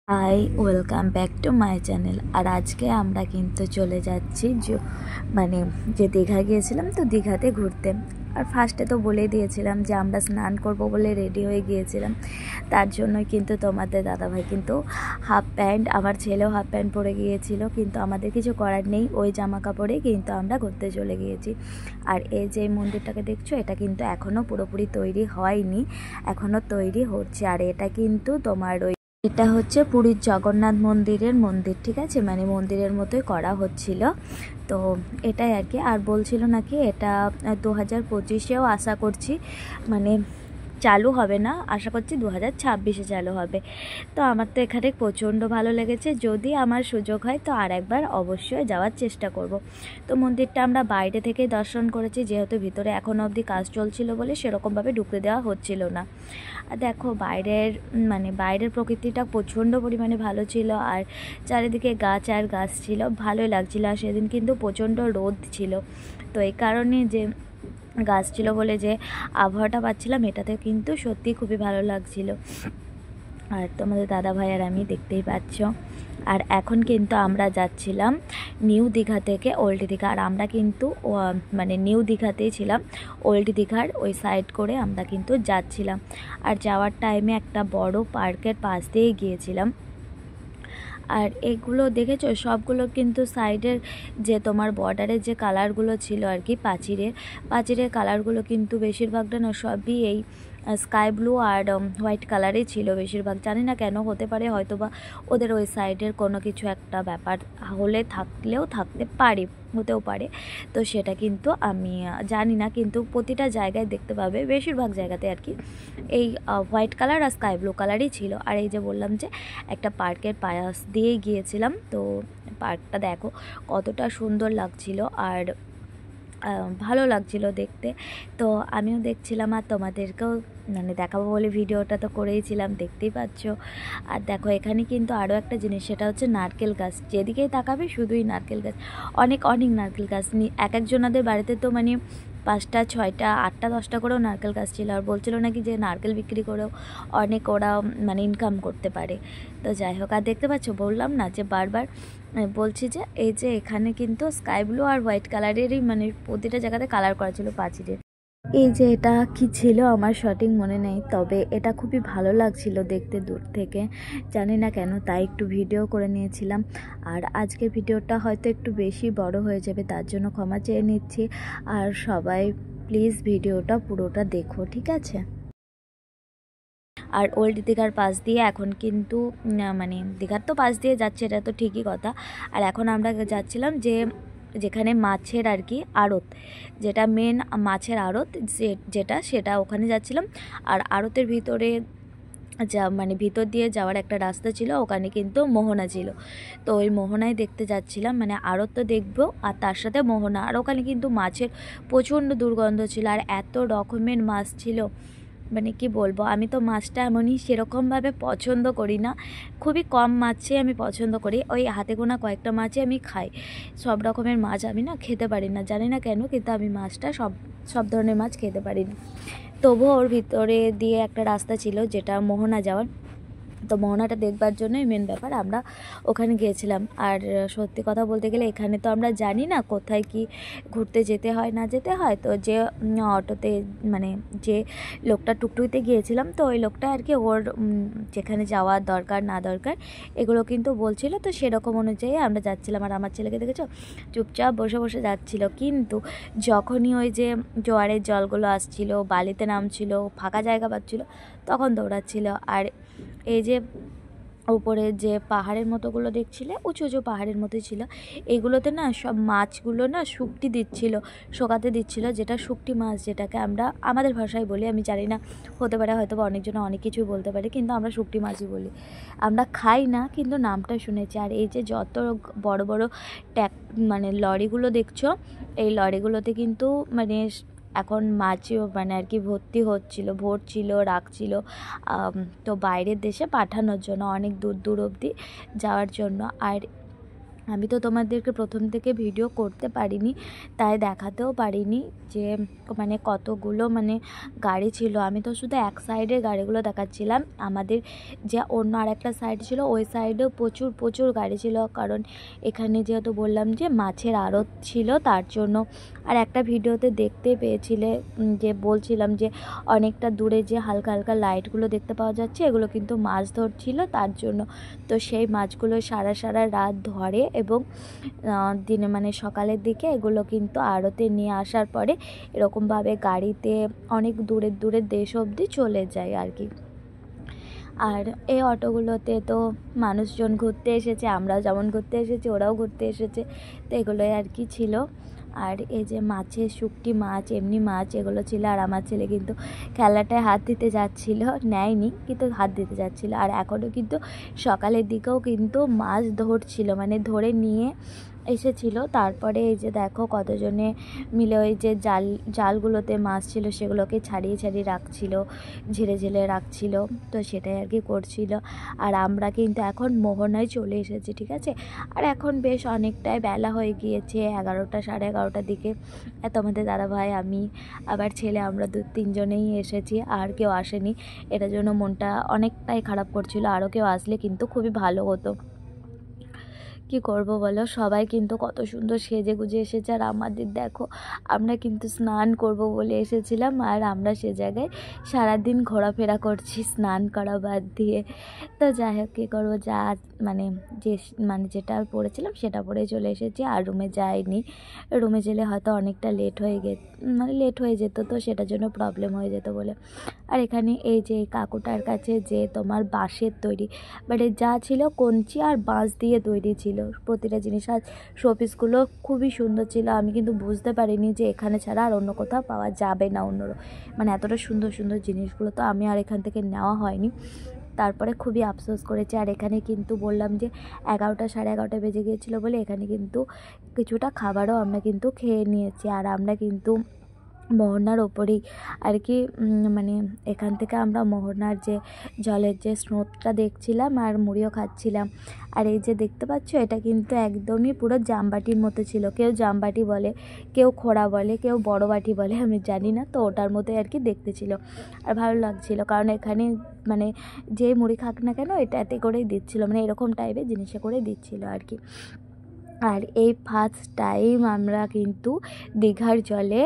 High, welcome back to my channel. আর আজকে আমরা কিন্তু চলে যাচ্ছি মানে যে দীঘা গিয়েছিলাম, তো দীঘাতে ঘুরতে। আর ফার্স্টে তো বলেই দিয়েছিলাম যে আমরা স্নান করব বলে রেডি হয়ে গিয়েছিলাম। তার জন্যই কিন্তু তোমাদের দাদাভাই কিন্তু হাফ প্যান্ট, আমার ছেলেও হাফ প্যান্ট পরে গিয়েছিল, কিন্তু আমাদের কিছু করার নেই, ওই জামা কাপড়েই কিন্তু আমরা ঘুরতে চলে গিয়েছি। আর এই যে মন্দিরটাকে দেখছো, এটা কিন্তু এখনও পুরোপুরি তৈরি হয়নি, এখনও তৈরি হচ্ছে। আর এটা কিন্তু তোমার এটা হচ্ছে পুরীর জগন্নাথ মন্দিরের মন্দির, ঠিক আছে, মানে মন্দিরের মতোই করা হচ্ছিল। তো এটাই আর কি। আর বলছিল নাকি এটা 2025-এও আশা করছি মানে চালু হবে না, আশা করছি 2026-এ চালু হবে। তো আমার তো এখানে প্রচণ্ড ভালো লেগেছে, যদি আমার সুযোগ হয় তো আর একবার অবশ্যই যাওয়ার চেষ্টা করব। তো মন্দিরটা আমরা বাইরে থেকে দর্শন করেছি, যেহেতু ভিতরে এখনও অবধি কাজ চলছিল বলে সেরকমভাবে ঢুকতে দেওয়া হচ্ছিল না। আর দেখো বাইরের প্রকৃতিটা প্রচণ্ড পরিমাণে ভালো ছিল, আর চারিদিকে গাছ আর গাছ ছিল, ভালোই লাগছিল। আর সেদিন কিন্তু প্রচণ্ড রোদ ছিল, তো এই কারণে যে গাছ ছিল বলে যে আবহাওয়াটা পাচ্ছিলাম, এটাতে কিন্তু সত্যি খুবই ভালো লাগছিল। আর তোমাদের দাদা ভাই আর আমি দেখতেই পাচ্ছ। আর এখন কিন্তু আমরা যাচ্ছিলাম নিউ দীঘা থেকে ওল্ড দীঘা। আর আমরা কিন্তু মানে নিউ দীঘাতেই ছিলাম, ওল্ড দীঘার ওই সাইড করে আমরা কিন্তু যাচ্ছিলাম। আর যাওয়ার টাইমে একটা বড় পার্কের পাশ দিয়ে গিয়েছিলাম। আর এগুলো দেখেছো, সবগুলো কিন্তু সাইডের যে তোমার বর্ডারের যে কালারগুলো ছিল আর কি, পাঁচিরের কালারগুলো কিন্তু বেশিরভাগটা না সবই এই স্কাই ব্লু আর হোয়াইট কালারই ছিল বেশিরভাগ। জানি না কেন, হতে পারে হয়তো বা ওদের ওই সাইডের কোনো কিছু একটা ব্যাপার হলে থাকতে পারে, হতেও পারে। তো সেটা কিন্তু আমি জানি না, কিন্তু প্রতিটা জায়গায় দেখতে পাবে বেশিরভাগ জায়গাতে আর কি এই হোয়াইট কালার আর স্কাই ব্লু কালারই ছিল। আর এই যে বললাম যে একটা পার্কের পাশ দিয়ে গিয়েছিলাম, তো পার্কটা দেখো কতটা সুন্দর লাগছিল আর ভালো লাগছিল দেখতে। তো আমিও দেখছিলাম আর তোমাদেরকেও মানে দেখাবো বলে ভিডিওটা তো করেইছিলাম, দেখতেই পাচ্ছ। আর দেখো এখানে কিন্তু আরও একটা জিনিস, সেটা হচ্ছে নারকেল গাছ। যেদিকেই তাকাবে শুধুই নারকেল গাছ, অনেক অনেক নারকেল গাছ। এক একজনাদের বাড়িতে তো মানে 5টা 6টা 8টা 10টা করেও নারকেল গাছ ছিল। আর বলছিল নাকি যে নারকেল বিক্রি করেও অনেক ওরা মানে ইনকাম করতে পারে। তো যাই হোক, আর দেখতে পাচ্ছ, বললাম না যে বারবার বলছি যে এই যে এখানে কিন্তু স্কাই ব্লু আর হোয়াইট কালারেরই মানে প্রতিটা জায়গাতে কালার করা ছিল পাঁচিরের। এই যে এটা কি ছিল আমার সঠিক মনে নেই, তবে এটা খুবই ভালো লাগছিল দেখতে দূর থেকে, জানি না কেন, তাই একটু ভিডিও করে নিয়েছিলাম। আর আজকের ভিডিওটা হয়তো একটু বেশি বড় হয়ে যাবে, তার জন্য ক্ষমা চেয়ে নিচ্ছি। আর সবাই প্লিজ ভিডিওটা পুরোটা দেখো, ঠিক আছে। আর ওল্ড দীঘার পাশ দিয়ে এখন কিন্তু মানে দীঘার তো পাশ দিয়ে যাচ্ছে, এটা তো ঠিকই কথা। আর এখন আমরা যাচ্ছিলাম যেখানে মাছের আর কি আড়ত, যেটা মেন মাছের আড়ত সেটা ওখানে যাচ্ছিলাম। আর আড়তের ভিতরে মানে ভিতর দিয়ে যাওয়ার একটা রাস্তা ছিল, ওখানে কিন্তু মোহনা ছিল। তো ওই মোহনায় দেখতে যাচ্ছিলাম, মানে আড়ত তো দেখবো আর তার সাথে মোহনা। আর ওখানে কিন্তু মাছের প্রচণ্ড দুর্গন্ধ ছিল, আর এত রকমের মাছ ছিল, মানে কি বলবো। আমি তো মাছটা এমনই সেরকমভাবে পছন্দ করি না, খুবই কম মাছই আমি পছন্দ করি, ওই হাতে গোনা কয়েকটা মাছই আমি খাই। সব রকমের মাছ আমি না খেতে পারি না, জানি না কেন, কিন্তু আমি মাছটা সব ধরনের মাছ খেতে পারি না। তবুও ওর ভিতরে দিয়ে একটা রাস্তা ছিল যেটা মোহনা যাওয়ার, তো মোহনাটা দেখবার জন্যই মেন ব্যাপার আমরা ওখানে গিয়েছিলাম। আর সত্যি কথা বলতে গেলে এখানে তো আমরা জানি না কোথায় কি ঘুরতে যেতে হয় না যেতে হয়। তো যে অটোতে মানে যে লোকটা টুকটুকিতে গিয়েছিলাম, তো ওই লোকটা আর কি ওর যেখানে যাওয়ার দরকার না দরকার এগুলো কিন্তু বলছিল, তো সেরকম অনুযায়ী আমরা যাচ্ছিলাম। আর আমার ছেলেকে দেখেছো, চুপচাপ বসে বসে যাচ্ছিল, কিন্তু যখনই ওই যে জোয়ারের জলগুলো আসছিল, বালিতে নামছিল, ফাঁকা জায়গা পাচ্ছিল, তখন দৌড়াচ্ছিল। আর এই যে উপরে যে পাহাড়ের মতোগুলো দেখছিলে, উঁচু উঁচু পাহাড়ের মতোই ছিল, এইগুলোতে না সব মাছগুলো না শুকটি শোকাতে দিচ্ছিল, যেটা শুকটি মাছ, যেটাকে আমরা আমাদের ভাষায় বলি, আমি জানি না, হতে পারে হয়তো বা অনেকজন অনেক কিছুই বলতে পারে, কিন্তু আমরা শুকটি মাছই বলি। আমরা খাই না, কিন্তু নামটা শুনেছি। আর এই যে যত বড় বড় মানে লরিগুলো দেখছো, এই লরিগুলোতে কিন্তু মানে এখন মাছও মানে আর কি ভোট ছিল রাখছিল, তো বাইরের দেশে পাঠানোর জন্য, অনেক দূর দূর অবধি যাওয়ার জন্য। আর আমি তো তোমাদেরকে প্রথম থেকে ভিডিও করতে পারিনি, তাই দেখাতেও পারিনি যে মানে কতগুলো মানে গাড়ি ছিল। আমি তো শুধু এক সাইডের গাড়িগুলো দেখাচ্ছিলাম, আমাদের যে অন্য আরেকটা সাইড ছিল ওই সাইডেও প্রচুর প্রচুর গাড়ি ছিল, কারণ এখানে যেহেতু বললাম যে মাছের আড়ত ছিল তার জন্য। আর একটা ভিডিওতে দেখতে পেয়েছিলে যে বলছিলাম যে অনেকটা দূরে যে হালকা হালকা লাইটগুলো দেখতে পাওয়া যাচ্ছে, এগুলো কিন্তু মাছ ধরছিল তার জন্য। তো সেই মাছগুলো সারা সারা রাত ধরে এবং দিনে মানে সকালের দিকে এগুলো কিন্তু আড়তে নিয়ে আসার পরে এরকমভাবে গাড়িতে অনেক দূরের দূরের দেশ অবধি চলে যায় আর কি। আর এই অটোগুলোতে তো মানুষজন ঘুরতে এসেছে, আমরাও যেমন ঘুরতে এসেছি ওরাও ঘুরতে এসেছে, তো এগুলোই আর কি ছিল। আর এই যে মাছের শুকটি মাছ, এমনি মাছ এগুলো ছিল। আর আমার ছেলে কিন্তু খেলাটায় হাত দিতে যাচ্ছিল, নেয়নি কিন্তু হাত দিতে যাচ্ছিল। আর এখনও কিন্তু সকালের দিকেও কিন্তু মাছ ধরছিল, মানে ধরে নিয়ে এসেছিল। তারপরে এই যে দেখো কতজনে মিলে ওই যে জালগুলোতে মাছ ছিল সেগুলোকে ছাড়িয়ে ছাড়িয়ে রাখছিল, ঝেড়ে ঝেড়ে রাখছিল, তো সেটাই আর কি করছিল। আর আমরা কিন্তু এখন মোহনায় চলে এসেছি, ঠিক আছে। আর এখন বেশ অনেকটাই বেলা হয়ে গিয়েছে, 11টা সাড়ে 11টার দিকে। তোমাদের দাদাভাই, আমি, আবার ছেলে, আমরা 2-3জনেই এসেছি, আর কেউ আসেনি। এটার জন্য মনটা অনেকটাই খারাপ করছিল, আরও কেউ আসলে কিন্তু খুবই ভালো হতো। কি করব বলো, সবাই কিন্তু কত সুন্দর সেজে গুজে এসেছে, আর আমাদের দেখো আমরা কিন্তু স্নান করব বলে এসেছিলাম, আর আমরা সে জায়গায় সারাদিন ঘোরাফেরা করছি স্নান করা বাদ দিয়ে। তো যাই হোক, কী করবো, যা মানে যেটা পড়েছিলাম সেটা পরে চলে এসেছি, আর রুমে যাইনি। রুমে গেলে হয়তো অনেকটা লেট হয়ে যেত, তো সেটার জন্য প্রবলেম হয়ে যেত বলে। আর এখানে এই যে কাকুটার কাছে যে তোমার বাঁশের তৈরি, মানে যা ছিল কঞ্চি আর বাঁশ দিয়ে তৈরি ছিল প্রতিটা জিনিস। আর শোপিসগুলো খুবই সুন্দর ছিল, আমি কিন্তু বুঝতে পারিনি যে এখানে ছাড়া আর অন্য কোথাও পাওয়া যাবে না মানে এতটা সুন্দর সুন্দর জিনিসগুলো তো আমি আর এখান থেকে নেওয়া হয়নি। তারপরে খুবই আফসোস করেছে। আর এখানে কিন্তু বললাম যে 11টা সাড়ে 11টা বেজে গিয়েছিলো বলে এখানে কিন্তু কিছুটা খাবারও আমরা কিন্তু খেয়ে নিয়েছি। আর আমরা কিন্তু মোহনার ওপরেই আর কি মানে এখান থেকে আমরা মোহনার যে জলের যে স্রোতটা দেখছিলাম আর মুড়িও খাচ্ছিলাম। আর এই যে দেখতে পাচ্ছ, এটা কিন্তু একদমই পুরো জামবাটির মতো ছিল, কেউ জামবাটি বলে, কেউ খোড়া বলে, কেউ বড় বাটি বলে, আমি জানি না। তো ওটার মধ্যে আর কি দেখতে ছিল, আর ভালো লাগছিল, কারণ এখানে মানে যে মুড়ি খাক না কেন এটাতে করেই দিচ্ছিলো, মানে এরকম টাইপের জিনিসে করে দিচ্ছিল আর কি। আর এই ফার্স্ট টাইম আমরা কিন্তু দীঘার জলে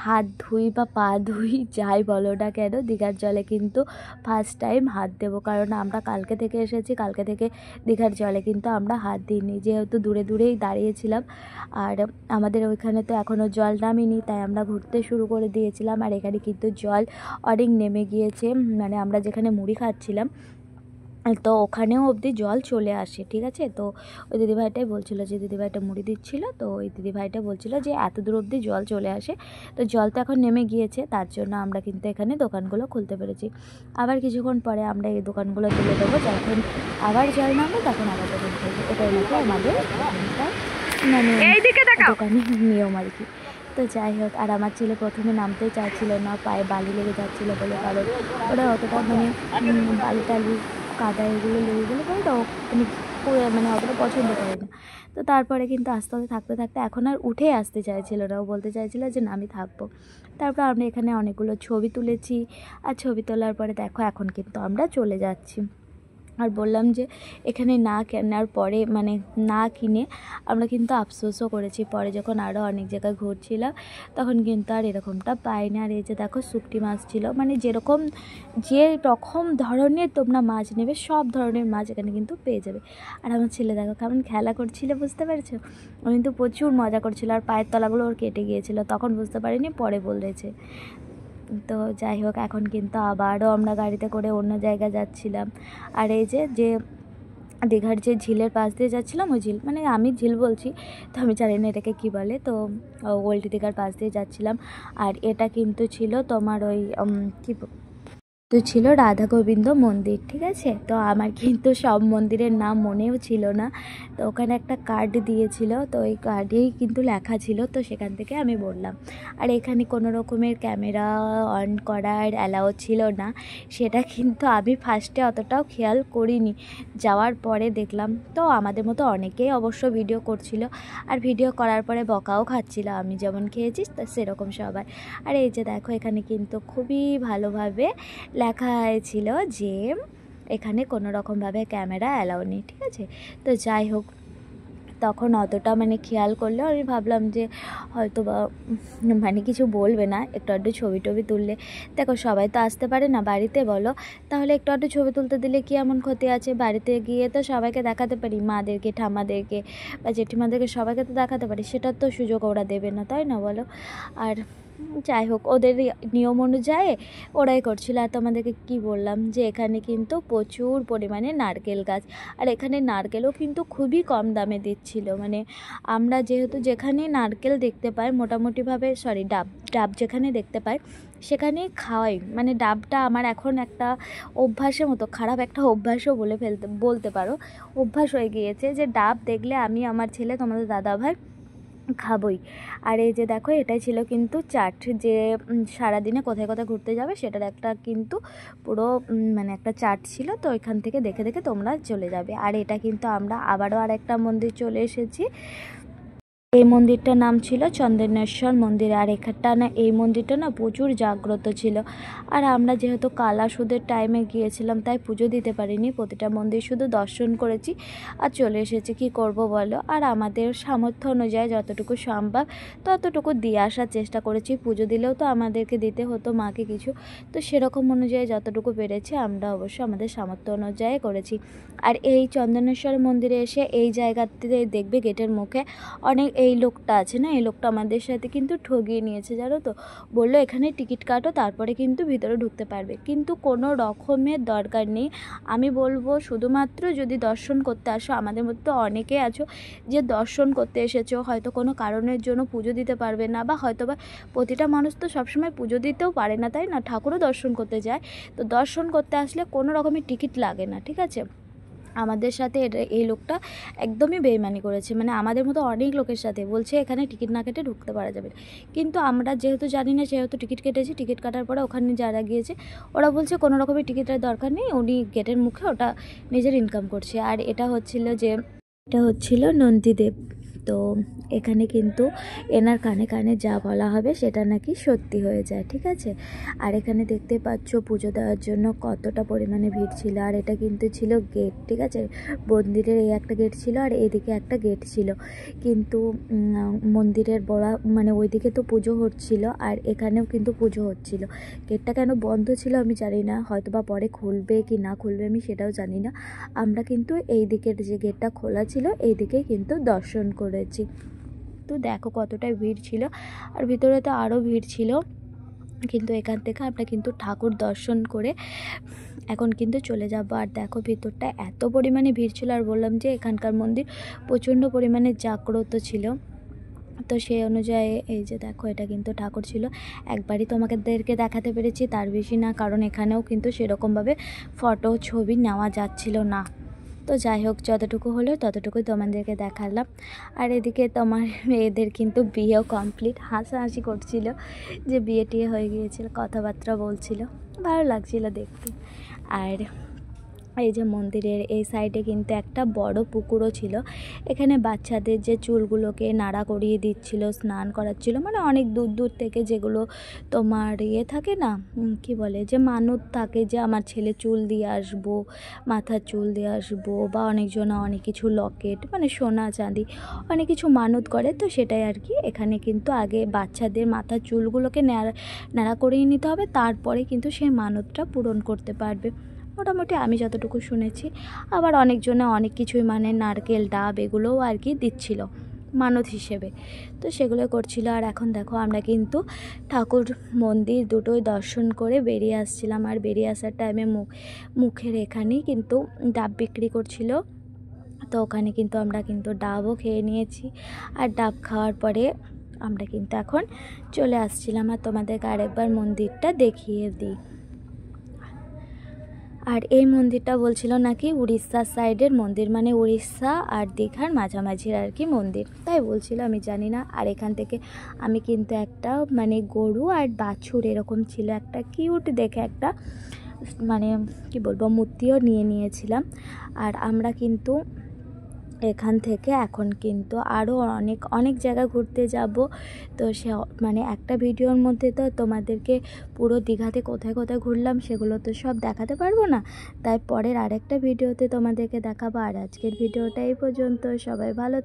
হাত ধুই বা পা ধুই, যাই বলো না কেন, দীঘার জলে কিন্তু ফার্স্ট টাইম হাত দেবো, কারণ আমরা কালকে থেকে এসেছি, কালকে থেকে দীঘার জলে কিন্তু আমরা হাত দিইনি, যেহেতু দূরে দূরেই দাঁড়িয়েছিলাম। আর আমাদের ওইখানে তো এখনও জল নামেনি, তাই আমরা ঘুরতে শুরু করে দিয়েছিলাম। আর এখানে কিন্তু জল অনেক নেমে গিয়েছে, মানে আমরা যেখানে মুড়ি খাচ্ছিলাম তো ওখানেও অবধি জল চলে আসে, ঠিক আছে। তো ওই দিদিভাইটাই বলছিল, যে দিদিভাইটা মুড়ি দিচ্ছিল, তো ওই দিদিভাইটা বলছিল যে এত দূর অবধি জল চলে আসে, তো জল তো এখন নেমে গিয়েছে, তার জন্য আমরা কিন্তু এখানে দোকানগুলো খুলতে পেরেছি। আবার কিছুক্ষণ পরে আমরা এই দোকানগুলো তুলে দেবো, যখন আবার জল নামবে তখন আবার দোকান খুলবো, এটাই নাকি আমাদের মানে দোকানের নিয়ম আর কি। তো যাই হোক, আর আমার ছেলে প্রথমে নামতেই চাইছিল না, পায়ে বালি লেগে যাচ্ছিলো বলে, কারণ ওরা অতটা মানে বালি টালি কাদা এগুলো লেগে গেলে পরে তো মানে অতটা পছন্দ করে না। তো তারপরে কিন্তু আস্তে আস্তে থাকতে থাকতে এখন আর উঠে আসতে চাইছিল না, ও বলতে চাইছিল যে না আমি থাকবো। তারপর আমরা এখানে অনেকগুলো ছবি তুলেছি, আর ছবি তোলার পরে দেখো এখন কিন্তু আমরা চলে যাচ্ছি। আর বললাম যে এখানে না কেনার পরে মানে না কিনে আমরা কিন্তু আফসোসও করেছি, পরে যখন আরও অনেক জায়গায় ঘুরছিলাম তখন কিন্তু আর এরকমটা পাইনি। আর এই যে দেখো শুকটি মাছ ছিল, মানে যে রকম ধরনের তোমরা মাছ নেবে সব ধরনের মাছ এখানে কিন্তু পেয়ে যাবে। আর আমার ছেলে দেখো কেমন খেলা করছিল, বুঝতে পেরেছো, ও কিন্তু প্রচুর মজা করছিল, আর পায়ের তলাগুলো ওর কেটে গিয়েছিল, তখন বুঝতে পারিনি, পরে বলেছে। তো যাই হোক, এখন কিন্তু আবারও আমরা গাড়িতে করে অন্য জায়গায় যাচ্ছিলাম। আর এই যে দীঘার যে ঝিলের পাশ দিয়ে যাচ্ছিলাম, ওই ঝিল মানে আমি ঝিল বলছি, তো আমি জানি না এটাকে কী বলে, তো ওল্ড দীঘার পাশ দিয়ে যাচ্ছিলাম। আর এটা কিন্তু ছিল তোমার ওই কী তো ছিল রাধা গোবিন্দ মন্দির, ঠিক আছে। তো আমার কিন্তু সব মন্দিরের নাম মনেও ছিল না, তো ওখানে একটা কার্ড দিয়েছিল, তো ওই কার্ডেই কিন্তু লেখা ছিল, তো সেখান থেকে আমি বললাম। আর এখানে কোনো রকমের ক্যামেরা অন করার অ্যালাউ ছিল না, সেটা কিন্তু আমি ফার্স্টে অতটাও খেয়াল করিনি, যাওয়ার পরে দেখলাম। তো আমাদের মতো অনেকেই অবশ্য ভিডিও করছিল, আর ভিডিও করার পরে বকাও খাচ্ছিল, আমি যেমন খেয়েছি তো সেরকম সবাই। আর এই যে দেখো, এখানে কিন্তু খুবই ভালোভাবে লেখা হয়েছিল যে এখানে কোনো রকমভাবে ক্যামেরা অ্যালাউ নেই, ঠিক আছে। তো যাই হোক, তখন অতটা মানে খেয়াল করলেও আমি ভাবলাম যে হয়তো বা মানে কিছু বলবে না, একটু আধটু ছবি টবি তুললে। দেখো সবাই তো আসতে পারে না বাড়িতে, বলো তাহলে একটু আধটু ছবি তুলতে দিলে কি এমন ক্ষতি আছে? বাড়িতে গিয়ে তো সবাইকে দেখাতে পারি, মাদেরকে, ঠাম্মাদেরকে বা জেঠিমাদেরকে, সবাইকে তো দেখাতে পারি, সেটার তো সুযোগ ওরা দেবে না, তাই না বলো? আর যাই হোক, ওদের নিয়ম অনুযায়ী ওরাই করছিল। আর তোমাদেরকে কী বললাম যে এখানে কিন্তু প্রচুর পরিমাণে নারকেল গাছ, আর এখানে নারকেলও কিন্তু খুবই কম দামে দিচ্ছিল। মানে আমরা যেহেতু যেখানে নারকেল দেখতে পাই মোটামুটিভাবে, ডাব ডাব যেখানে দেখতে পাই সেখানেই খাওয়াই। মানে ডাবটা আমার এখন একটা অভ্যাসের মতো, খারাপ একটা অভ্যাসও বলতে পারো, অভ্যাস হয়ে গিয়েছে যে ডাব দেখলে আমি, আমার ছেলে, তোমাদের দাদাভাই খাবই। আর এই যে দেখো, এটাই ছিল কিন্তু চার্ট, যে সারাদিনে কোথায় কোথায় ঘুরতে যাবে সেটার একটা কিন্তু পুরো মানে একটা চার্ট ছিল। তো এখান থেকে দেখে দেখে তোমরা চলে যাবে। আর এটা কিন্তু আমরা আবারও আরেকটা মন্দির চলে এসেছি। এই মন্দিরটার নাম ছিল চন্দনেশ্বর মন্দির। আর এখানটা না, এই মন্দিরটা না প্রচুর জাগ্রত ছিল। আর আমরা যেহেতু কালা সুদের টাইমে গিয়েছিলাম তাই পুজো দিতে পারিনি, প্রতিটা মন্দির শুধু দর্শন করেছি আর চলে এসেছি। কি করব বলো? আর আমাদের সামর্থ্য অনুযায়ী যতটুকু সম্ভব ততটুকু দিয়ে আসার চেষ্টা করেছি। পুজো দিলেও তো আমাদেরকে দিতে হতো মাকে কিছু, তো সেরকম অনুযায়ী যতটুকু পেরেছি আমরা অবশ্য আমাদের সামর্থ্য অনুযায়ী করেছি। আর এই চন্দনেশ্বর মন্দিরে এসে এই জায়গাতে দেখবে গেটের মুখে অনেক, এই লোকটা আছে না, এই লোকটা আমাদের সাথে কিন্তু ঠগিয়ে নিয়েছে, জানো তো। বললো এখানে টিকিট কাটো, তারপরে কিন্তু ভিতরে ঢুকতে পারবে, কিন্তু কোনো রকমের দরকার নেই। আমি বলবো শুধুমাত্র যদি দর্শন করতে আসো, আমাদের মধ্যে অনেকে আছো যে দর্শন করতে এসেছো, হয়তো কোনো কারণের জন্য পুজো দিতে পারবে না, বা হয়তো বা প্রতিটা মানুষ তো সবসময় পুজো দিতেও পারে না, তাই না, ঠাকুরও দর্শন করতে যায়। তো দর্শন করতে আসলে কোনো রকমের টিকিট লাগে না, ঠিক আছে। আমাদের সাথে এই লোকটা একদমই বেইমানি করেছে, মানে আমাদের মতো অনেক লোকের সাথে বলছে এখানে টিকিট না কেটে ঢুকতে পারা যাবে। কিন্তু আমরা যেহেতু জানি না, সেহেতু টিকিট কেটেছি। টিকিট কাটার পরে ওখানে যারা গিয়েছে ওরা বলছে কোনো রকমের টিকিটের দরকার নেই, উনি গেটের মুখে ওটা নিজের ইনকাম করছে। আর এটা হচ্ছিল নন্দীদেব। তো এখানে কিন্তু এনার কানে কানে যা বলা হবে সেটা নাকি সত্যি হয়ে যায়, ঠিক আছে। আর এখানে দেখতে পাচ্ছ পুজো দেওয়ার জন্য কতটা পরিমাণে ভিড় ছিল। আর এটা কিন্তু ছিল গেট, ঠিক আছে। মন্দিরের এই একটা গেট ছিল আর এইদিকে একটা গেট ছিল, কিন্তু মন্দিরের মানে ওইদিকে তো পুজো হচ্ছিল আর এখানেও কিন্তু পুজো হচ্ছিল। গেটটা কেন বন্ধ ছিল আমি জানি না, হয়তো বা পরে খুলবে কি না খুলবে আমি সেটাও জানি না। আমরা কিন্তু এই দিকের যে গেটটা খোলা ছিল এই দিকেই কিন্তু দর্শন করেছি। তো দেখো কতটাই ভিড় ছিল, আর ভিতরে তো আরও ভিড় ছিল। কিন্তু এখান থেকে আমরা কিন্তু ঠাকুর দর্শন করে এখন কিন্তু চলে যাব। আর দেখো ভিতরটা এত পরিমাণে ভিড় ছিল, আর বললাম যে এখানকার মন্দির প্রচণ্ড পরিমাণে জাগ্রত ছিল। তো সেই অনুযায়ী এই যে দেখো, এটা কিন্তু ঠাকুর ছিল। একবারই তোমাদেরকে দেখাতে পেরেছি, তার বেশি না, কারণ এখানেও কিন্তু সেরকমভাবে ফটো ছবি নেওয়া যাচ্ছিল না। তো যাই হোক, যতটুকু হলো ততটুকুই তোমাদেরকে দেখালাম। আর এদিকে তোমার মেয়েদের কিন্তু বিয়েও কমপ্লিট, হাসাহাসি করছিল যে বিয়ে টিয়ে হয়ে গিয়েছিল, কথাবার্তা বলছিল, ভালো লাগছিল দেখতে। আর এই যে মন্দিরের এই সাইডে কিন্তু একটা বড় পুকুরও ছিল, এখানে বাচ্চাদের যে চুলগুলোকে নাড়া করিয়ে দিচ্ছিল, স্নান করাচ্ছিল, মানে অনেক দূর দূর থেকে যেগুলো তোমার থাকে না, কি বলে, যে মানত থাকে যে আমার ছেলে চুল দিয়ে আসবো, মাথার চুল দিয়ে আসবো, বা অনেকজন অনেক কিছু লকেট, মানে সোনা চাঁদি অনেক কিছু মানত করে। তো সেটাই আর কি, এখানে কিন্তু আগে বাচ্চাদের মাথার চুলগুলোকে নাড়া করিয়ে নিতে হবে, তারপরে কিন্তু সেই মানতটা পূরণ করতে পারবে, মোটামুটি আমি যতটুকু শুনেছি। আবার অনেকজনে অনেক কিছুই, মানে নারকেল, ডাব এগুলোও আর কি দিচ্ছিল মানত হিসেবে, তো সেগুলো করছিল। আর এখন দেখো আমরা কিন্তু ঠাকুর মন্দির দুটোই দর্শন করে বেরিয়ে আসছিলাম। আর বেরিয়ে আসার টাইমে মুখের এখানেই কিন্তু ডাব বিক্রি করছিল, তো ওখানে কিন্তু আমরা কিন্তু ডাবও খেয়ে নিয়েছি। আর ডাব খাওয়ার পরে আমরা কিন্তু এখন চলে আসছিলাম। আর তোমাদেরকে আরেকবার মন্দিরটা দেখিয়ে দিই। আর এই মন্দিরটা বলছিল নাকি উড়িষ্যার সাইডের মন্দির, মানে উড়িষ্যা আর দীঘার মাঝামাঝির আর কি মন্দির, তাই বলছিল, আমি জানি না। আর এখান থেকে আমি কিন্তু একটা মানে গরু আর বাছুর এরকম ছিল, একটা কিউট দেখে একটা মানে কি বলবো মূর্তিও নিয়েছিলাম। আর আমরা কিন্তু এখান থেকে এখন কিন্তু আরও অনেক জায়গা ঘুরতে যাব। তো সে মানে একটা ভিডিওর মধ্যে তো তোমাদেরকে পুরো দীঘাতে কোথায় কোথায় ঘুরলাম সেগুলো তো সব দেখাতে পারবো না, তাই পরের আরেকটা ভিডিওতে তোমাদেরকে দেখাবো। আর আজকের ভিডিওটা এই পর্যন্ত, সবাই ভালো থেকো।